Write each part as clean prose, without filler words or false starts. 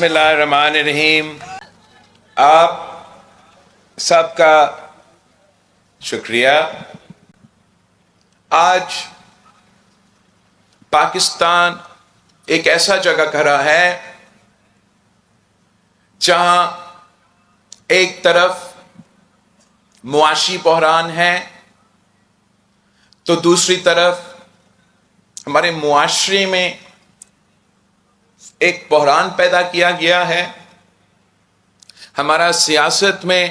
بسم اللہ الرحمن الرحیم۔ آپ سب کا شکریہ۔ آج پاکستان ایک ایسا جگہ کھڑا ہے جہاں ایک طرف معاشی بحران ہے تو دوسری طرف ہمارے معاشرے میں ایک بحران پیدا کیا گیا ہے۔ ہمارا سیاست میں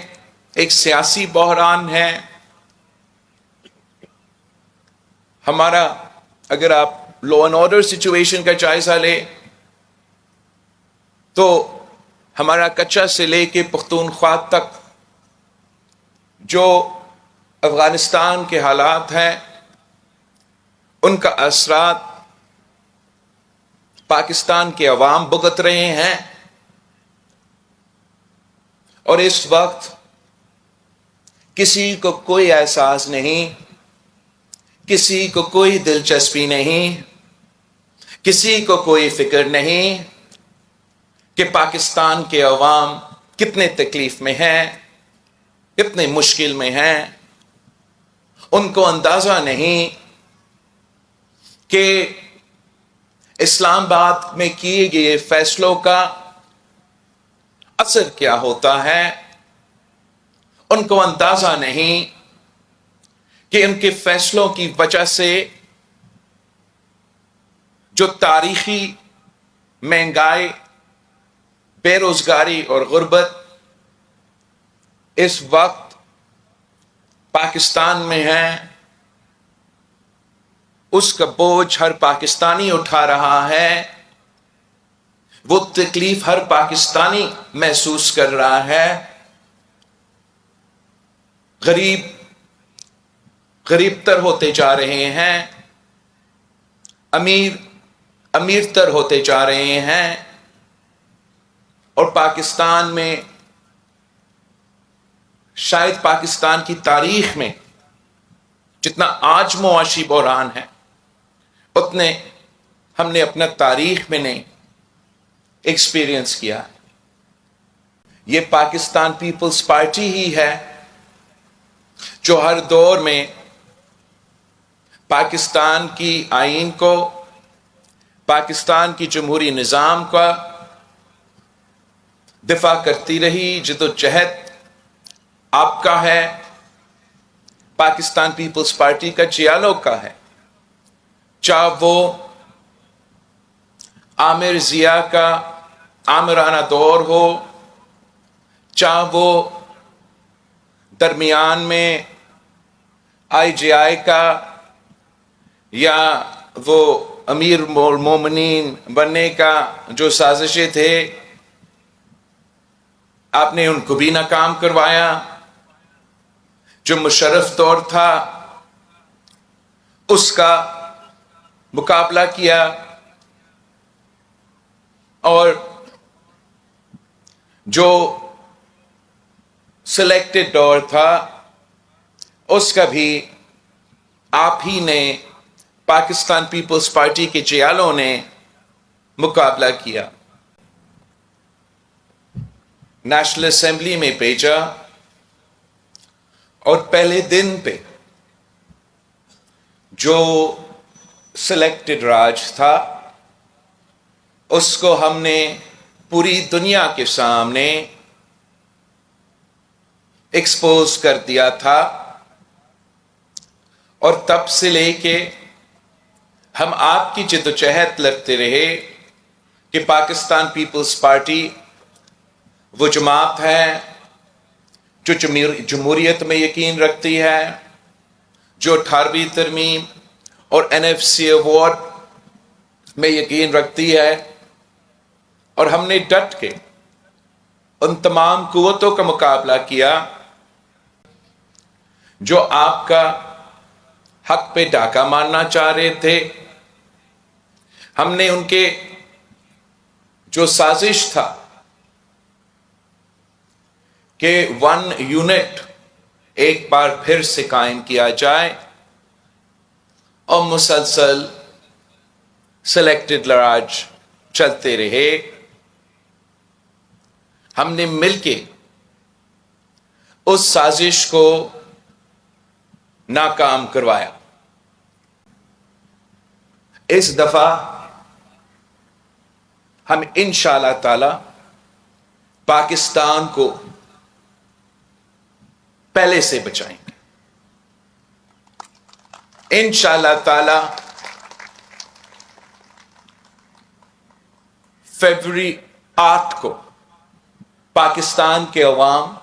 ایک سیاسی بحران ہے۔ ہمارا اگر آپ لا اینڈ آرڈر سچویشن کا جائزہ لے تو ہمارا کچا سے لے کے پختونخوا تک جو افغانستان کے حالات ہیں ان کا اثرات پاکستان کے عوام بھگت رہے ہیں، اور اس وقت کسی کو کوئی احساس نہیں، کسی کو کوئی دلچسپی نہیں، کسی کو کوئی فکر نہیں کہ پاکستان کے عوام کتنے تکلیف میں ہیں، کتنے مشکل میں ہیں۔ ان کو اندازہ نہیں کہ اسلام آباد میں کیے گئے فیصلوں کا اثر کیا ہوتا ہے۔ ان کو اندازہ نہیں کہ ان کے فیصلوں کی وجہ سے جو تاریخی مہنگائی، بے روزگاری اور غربت اس وقت پاکستان میں ہے، اس کا بوجھ ہر پاکستانی اٹھا رہا ہے، وہ تکلیف ہر پاکستانی محسوس کر رہا ہے۔ غریب تر ہوتے جا رہے ہیں، امیر تر ہوتے جا رہے ہیں، اور پاکستان میں شاید پاکستان کی تاریخ میں جتنا آج معاشی بحران ہے اتنے ہم نے اپنا تاریخ میں نہیں ایکسپیرینس کیا۔ یہ پاکستان پیپلز پارٹی ہی ہے جو ہر دور میں پاکستان کی آئین کو، پاکستان کی جمہوری نظام کا دفاع کرتی رہی۔ جدوجہد آپ کا ہے، پاکستان پیپلز پارٹی کا جیالوں کا ہے، چاہے وہ عامر ضیاء کا آمرانہ دور ہو، چاہے وہ درمیان میں آئی جے آئی کا، یا وہ امیر المومنین بننے کا جو سازشیں تھے آپ نے ان کو بھی ناکام کروایا۔ جو مشرف دور تھا اس کا مقابلہ کیا، اور جو سلیکٹڈ دور تھا اس کا بھی آپ ہی نے، پاکستان پیپلز پارٹی کے جیالوں نے مقابلہ کیا۔ نیشنل اسمبلی میں بھیجا، اور پہلے دن پہ جو سلیکٹڈ راج تھا اس کو ہم نے پوری دنیا کے سامنے ایکسپوز کر دیا تھا، اور تب سے لے کے ہم آپ کی جدوجہد لڑتے رہے کہ پاکستان پیپلز پارٹی وہ جماعت ہے جو جمہوریت میں یقین رکھتی ہے، جو 18ویں ترمیم اور NFC ایوارڈ میں یقین رکھتی ہے، اور ہم نے ڈٹ کے ان تمام قوتوں کا مقابلہ کیا جو آپ کا حق پہ ڈاکہ مارنا چاہ رہے تھے۔ ہم نے ان کے جو سازش تھا کہ 1 یونٹ ایک بار پھر سے قائم کیا جائے، اور مسلسل سلیکٹڈ راج چلتے رہے، ہم نے مل کے اس سازش کو ناکام کروایا. اس دفعہ ہم انشاءاللہ تعالی پاکستان کو پہلے سے بچائیں گے. انشاءاللہ تعالی فروری 8 کو پاکستان کے عوام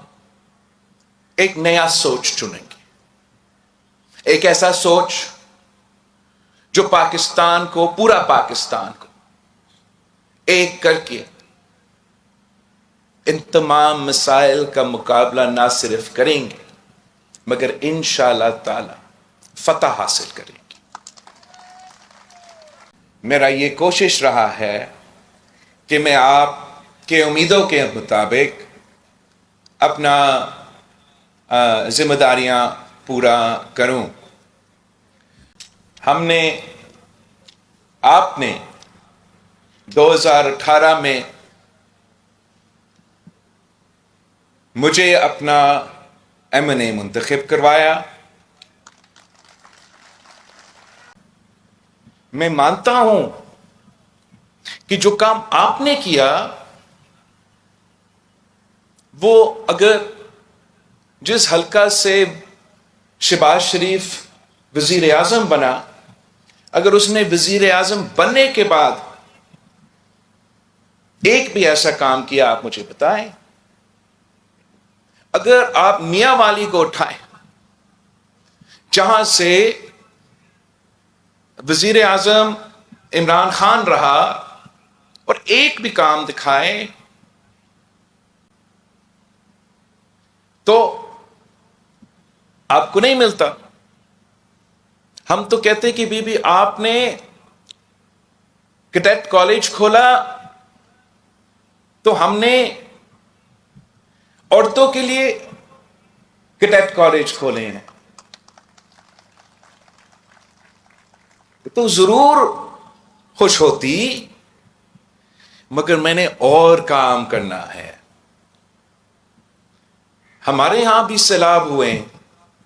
ایک نیا سوچ چنیں گے. ایک ایسا سوچ جو پاکستان کو، پورا پاکستان کو ایک کر کے ان تمام مسائل کا مقابلہ نہ صرف کریں گے مگر انشاءاللہ تعالی فتح حاصل کریں گے. میرا یہ کوشش رہا ہے کہ میں آپ کے امیدوں کے مطابق اپنا ذمہ داریاں پورا کروں. آپ نے 2018 میں مجھے اپنا MNA منتخب کروایا. میں مانتا ہوں کہ جو کام آپ نے کیا وہ اگر جس حلقہ سے شہباز شریف وزیر اعظم بنا، اگر اس نے وزیر اعظم بننے کے بعد ایک بھی ایسا کام کیا آپ مجھے بتائیں. اگر آپ میاں والی کو اٹھائیں جہاں سے وزیر اعظم عمران خان رہا اور ایک بھی کام دکھائے تو آپ کو نہیں ملتا. ہم تو کہتے کہ بی بی آپ نے کیڈٹ کالج کھولا تو ہم نے عورتوں کے لیے کیڈٹ کالج کھولے ہیں تو ضرور خوش ہوتی، مگر میں نے اور کام کرنا ہے. ہمارے ہاں بھی سیلاب ہوئے،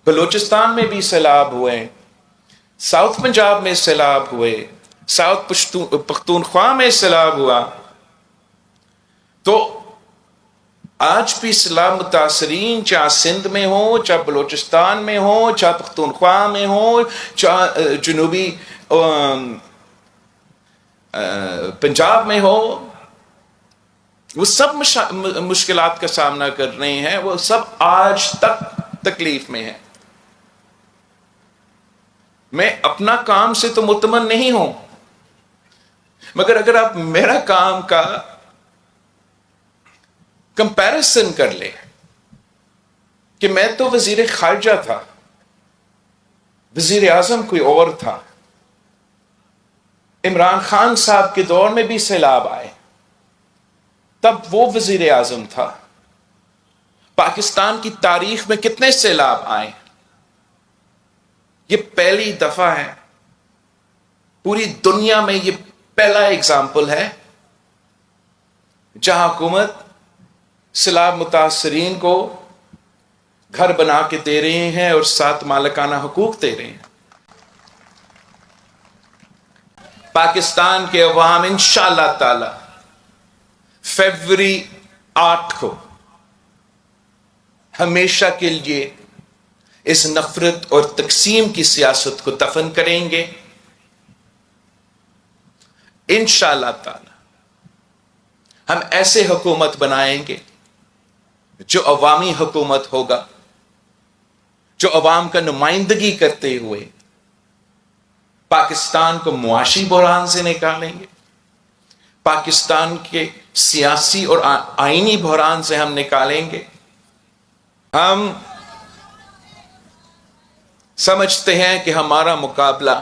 بلوچستان میں بھی سیلاب ہوئے، ساؤتھ پنجاب میں سیلاب ہوئے، ساؤتھ پختونخوا میں سیلاب ہوا. تو آج بھی سیلاب متاثرین چاہے سندھ میں ہو، چاہے بلوچستان میں ہو، چاہے پختونخوا میں ہو، چاہے جنوبی پنجاب میں ہو، وہ سب مشکلات کا سامنا کر رہے ہیں. وہ سب آج تک تکلیف میں ہیں. میں اپنا کام سے تو مطمئن نہیں ہوں، مگر اگر آپ میرا کام کا کمپیرزن کر لیں کہ میں تو وزیر خارجہ تھا، وزیر اعظم کوئی اور تھا، عمران خان صاحب کے دور میں بھی سیلاب آئے، تب وہ وزیر اعظم تھا. پاکستان کی تاریخ میں کتنے سیلاب آئے، یہ پہلی دفعہ ہے پوری دنیا میں، یہ پہلا اگزامپل ہے جہاں حکومت سیلاب متاثرین کو گھر بنا کے دے رہے ہیں اور ساتھ مالکانہ حقوق دے رہے ہیں. پاکستان کے عوام انشاءاللہ تعالی فروری 8 کو ہمیشہ کے لیے اس نفرت اور تقسیم کی سیاست کو دفن کریں گے. انشاءاللہ تعالی ہم ایسے حکومت بنائیں گے جو عوامی حکومت ہوگا، جو عوام کا نمائندگی کرتے ہوئے پاکستان کو معاشی بحران سے نکالیں گے، پاکستان کے سیاسی اور آئینی بحران سے ہم نکالیں گے. ہم سمجھتے ہیں کہ ہمارا مقابلہ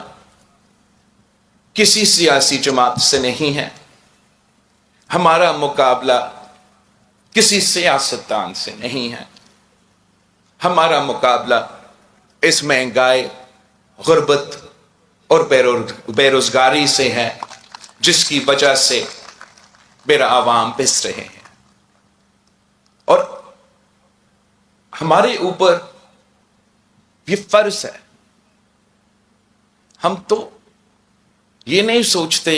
کسی سیاسی جماعت سے نہیں ہے، ہمارا مقابلہ کسی سیاستدان سے نہیں ہے، ہمارا مقابلہ اس مہنگائی، غربت اور بے روزگاری سے ہے جس کی وجہ سے میرا عوام پس رہے ہیں. اور ہمارے اوپر یہ فرض ہے. ہم تو یہ نہیں سوچتے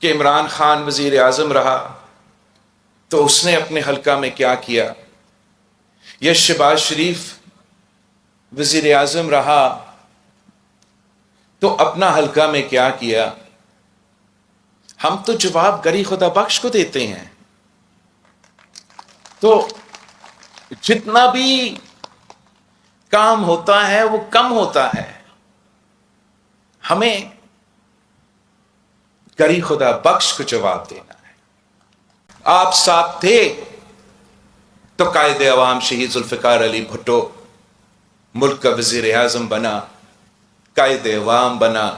کہ عمران خان وزیر اعظم رہا تو اس نے اپنے حلقہ میں کیا کیا، یا شہباز شریف وزیر اعظم رہا تو اپنا حلقہ میں کیا کیا. ہم تو جواب گری خدا بخش کو دیتے ہیں. تو جتنا بھی کام ہوتا ہے وہ کم ہوتا ہے. ہمیں گری خدا بخش کو جواب دینا ہے. آپ ساتھ تھے تو قائد عوام شہید ذوالفقار علی بھٹو ملک کا وزیر اعظم بنا، قائد عوام بنا،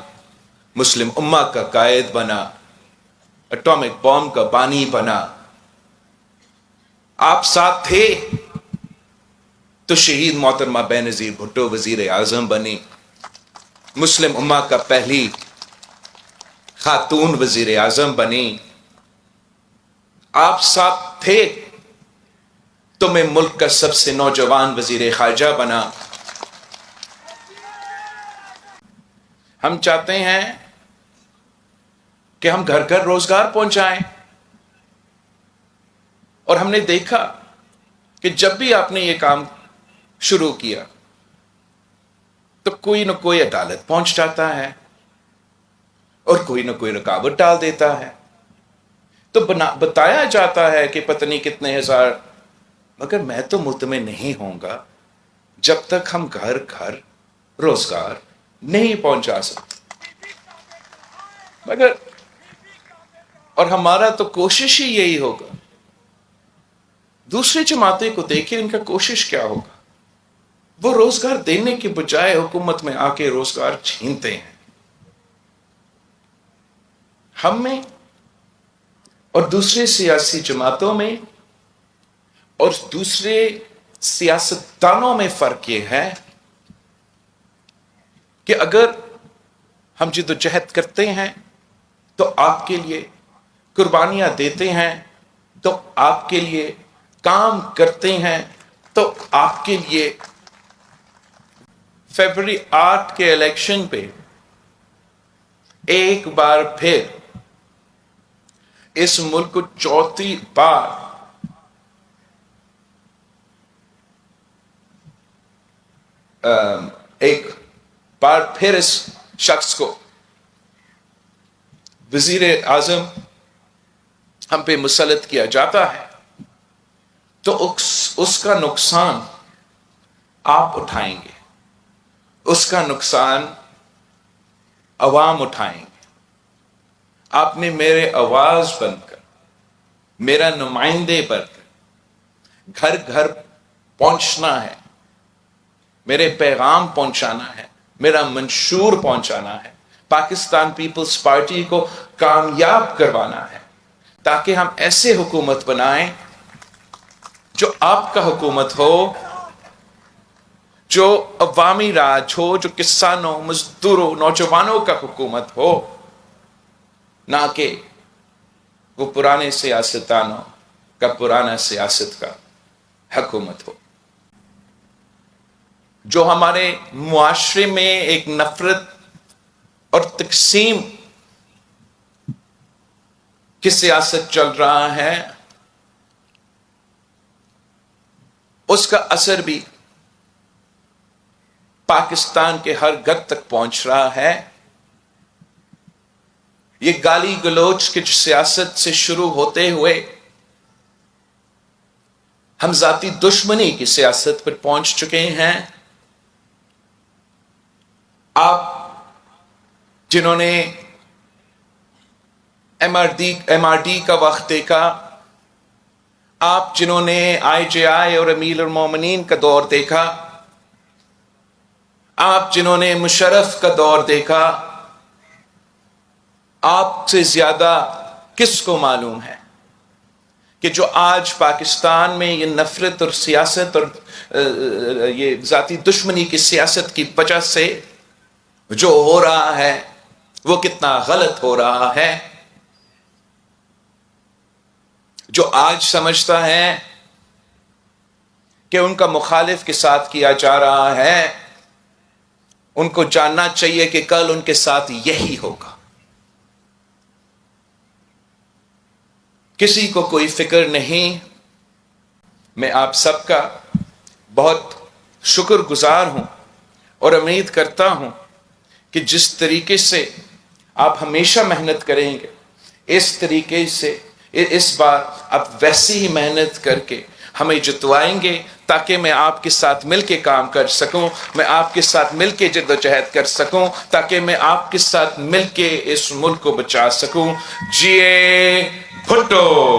مسلم امہ کا قائد بنا، اٹامک بام کا بانی بنا. آپ ساتھ تھے تو شہید محترمہ بینظیر بھٹو وزیر اعظم بنی، مسلم امہ کا پہلی خاتون وزیر اعظم بنی. آپ ساتھ تھے تو میں ملک کا سب سے نوجوان وزیر خارجہ بنا. ہم چاہتے ہیں کہ ہم گھر گھر روزگار پہنچائیں، اور ہم نے دیکھا کہ جب بھی آپ نے یہ کام شروع کیا تو کوئی نہ کوئی عدالت پہنچ جاتا ہے اور کوئی نہ کوئی رکاوٹ ڈال دیتا ہے. تو بتایا جاتا ہے کہ پتہ نہیں کتنے ہزار، مگر میں تو مطمئن نہیں ہوں گا جب تک ہم گھر گھر روزگار نہیں پہنچا سکتے. مگر اور ہمارا تو کوشش ہی یہی ہوگا. دوسری جماعتیں کو دیکھیں، ان کا کوشش کیا ہوگا. وہ روزگار دینے کے بجائے حکومت میں آ کے روزگار چھینتے ہیں. ہم میں اور دوسرے سیاسی جماعتوں میں اور دوسرے سیاستدانوں میں فرق یہ ہے کہ اگر ہم جدوجہد کرتے ہیں تو آپ کے لیے قربانیاں دیتے ہیں، تو آپ کے لیے کام کرتے ہیں، تو آپ کے لیے فیبرری 8 کے الیکشن پہ ایک بار پھر اس ملک کو چوتھی بار ایک بار پھر اس شخص کو وزیر اعظم ہم پہ مسلط کیا جاتا ہے تو اس کا نقصان آپ اٹھائیں گے، اس کا نقصان عوام اٹھائیں گے. آپ نے میرے آواز بن کر، میرا نمائندے بن کر گھر گھر پہنچنا ہے، میرے پیغام پہنچانا ہے، میرا منشور پہنچانا ہے، پاکستان پیپلز پارٹی کو کامیاب کروانا ہے، تاکہ ہم ایسے حکومت بنائیں جو آپ کا حکومت ہو، جو عوامی راج ہو، جو کسانوں، مزدوروں، نوجوانوں کا حکومت ہو، نہ کہ وہ پرانے سیاستدانوں کا پرانا سیاست کا حکومت ہو. جو ہمارے معاشرے میں ایک نفرت اور تقسیم کی سیاست چل رہا ہے، اس کا اثر بھی پاکستان کے ہر گھر تک پہنچ رہا ہے. یہ گالی گلوچ کی سیاست سے شروع ہوتے ہوئے ہم ذاتی دشمنی کی سیاست پر پہنچ چکے ہیں. آپ جنہوں نے ایم آر ڈی کا وقت دیکھا، آپ جنہوں نے آئی جے آئی اور امیر المومنین کا دور دیکھا، آپ جنہوں نے مشرف کا دور دیکھا، آپ سے زیادہ کس کو معلوم ہے کہ جو آج پاکستان میں یہ نفرت اور سیاست اور یہ ذاتی دشمنی کی سیاست کی وجہ سے جو ہو رہا ہے وہ کتنا غلط ہو رہا ہے. جو آج سمجھتا ہے کہ ان کا مخالف کے ساتھ کیا جا رہا ہے، ان کو جاننا چاہیے کہ کل ان کے ساتھ یہی ہوگا۔ کسی کو کوئی فکر نہیں۔ میں آپ سب کا بہت شکر گزار ہوں اور امید کرتا ہوں کہ جس طریقے سے آپ ہمیشہ محنت کریں گے، اس طریقے سے اس بار آپ ویسی ہی محنت کر کے ہمیں جتوائیں گے، تاکہ میں آپ کے ساتھ مل کے کام کر سکوں، میں آپ کے ساتھ مل کے جدوجہد کر سکوں، تاکہ میں آپ کے ساتھ مل کے اس ملک کو بچا سکوں۔ جیے بھٹو۔